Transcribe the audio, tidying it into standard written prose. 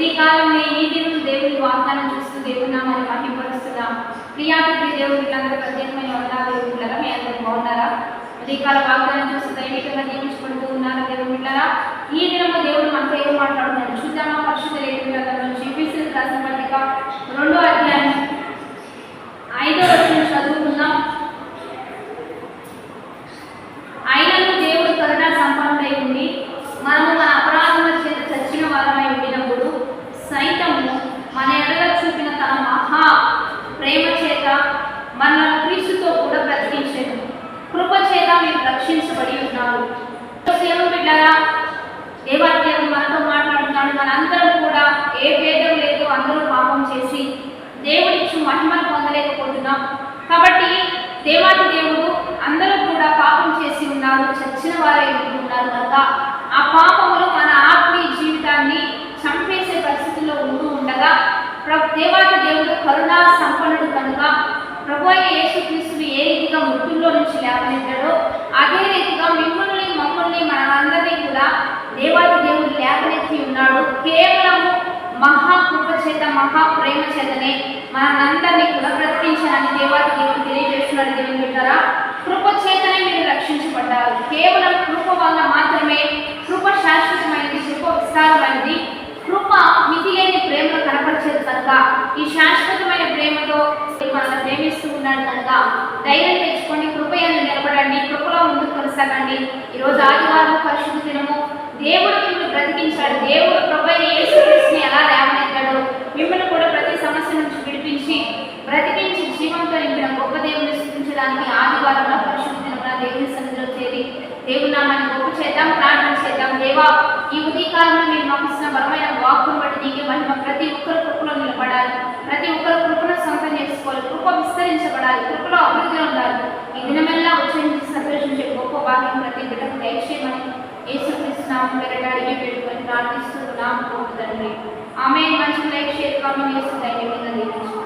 ఉదయకాలంలో ఈ దినం దేవుని వాగ్దానం చూస్తూ దేవుని నామాన్ని మహిమపరుస్తున్నాం. ప్రియాతి దేవుడు వీళ్ళందరూ ప్రత్యేకమైన వందనాలు దేవుడులారా. మీ అందరూ బాగున్నారా? ఉదయకాల వాగ్దానం చూస్తూ దైవికంగా దీవించుకుంటూ ఉన్నారు దేవుడులారా. ఈ దినము దేవుడు మనతో ఏం మాట్లాడుతున్నాడు చూద్దామా? పరిశుద్ధ లేఖనాల నుంచి ఎఫెసీయులకు రాసిన పత్రిక 2వ అధ్యాయం 5వ వచనం చదువుకుందాం. అయినను దేవుడు కరుణా సంపన్నుడై ఉండి మనము మన అపరాధముల చేత చచ్చిన వారమై ఉండినప్పుడు సైతము మన ఎడల చూపిన తన మహా ప్రేమ చేత మనల్ని క్రీస్తుతో కూడా బ్రతికించెను. కృప చేత మీరు రక్షించబడి ఉన్నారు. దేవుని బిడ్డలారా, దేవాది దేవుడు మనతో మాట్లాడుతున్నాడు. మనందరం కూడా ఏ భేదం లేదు, అందరూ పాపం చేసి దేవుడిచ్చు మహిమను పొందలేకపోతున్నాం. కాబట్టి దేవాది దేవుడు అందరూ కూడా పాపం చేసి ఉన్నారు, చచ్చిన వారై ఉన్నారు కనుక ఆ పాపములు మన ఆత్మీయ జీవితాన్ని చంపేసే పరిస్థితుల్లో ఉంటూ ఉండగా దేవాది దేవుడు కరుణా సంపన్నుడు కనుక ప్రభు అయిన యేసుక్రీస్తును ఏ రీతిగా మృతుల్లో నుంచి లేవనెత్తాడో అదే రీతిగా మమ్మల్ని మనందరినీ కూడా దేవాది దేవుడు లేవనెత్తి ఉన్నాడు. కేవలము మహాకృప చేత మహా ప్రేమ చేతనే మనందరినీ కూడా బ్రతికించాలని దేవాది దేవుడు తెలియజేస్తున్నాడు. దేవుని బిడ్డలారా, కృప చేతనే మీరు రక్షించబడ్డారు. కేవలం కృప వల్ల మాత్రమే. కృప శాశ్వతమైనది, కృప విస్తారమైనది, కృప మితిలేని ప్రేమను కనపరిచేది కనుక ఈ శాశ్వతమైన ప్రేమతో మనల్ని ప్రేమిస్తూ ఉన్నాడు కనుక ధైర్యం తెచ్చుకోండి, కృపయందు నిలబడండి, కృపలో ముందుకు కొనసాగండి. ఈరోజు ఆదివారం పరిశుద్ధ దినము. దేవుడు మిమ్మల్ని బ్రతికించాడు. దేవుడు ప్రభు అయిన యేసుక్రీస్తుని ఎలా లేవనెత్తాడో మిమ్మల్ని కూడా ప్రతి సమస్య నుంచి విడిపించి బ్రతికించి జీవంతో నింపిన గొప్ప దేవుని స్థుతించడానికి ఆదివారంలో పరిశుద్ధ దినమున దేవుని సన్నిధిలో చేరి దేవుని నామాన్ని గొప్ప చేద్దాం, ప్రార్థన చేద్దాం. దేవా, ఈ ఉదయకాలంలో మీరు మాకు ఇచ్చిన బలమైన వాక్కును బట్టి నీకే మహిమ. ప్రతి ఒక్కరు కృపలో నిలబడాలి, ప్రతి ఒక్కరు కృపను సొంతం చేసుకోవాలి, కృప విస్తరించబడాలి, కృపలో అభివృద్ధి ఉండాలి. ఈ దినమెల్లా వచ్చే సంతోషించే గొప్ప భాగ్యం ప్రతి బిడ్డకు దయచేయమని యేసుక్రీస్తు నామమున పేరట అడిగి వేడుకొని ప్రార్థిస్తున్నాం తండ్రి. ఆమేన్. మంచి లైక్ షేర్ కామెంట్ చేసి ధైర్యంగా దీవించండి.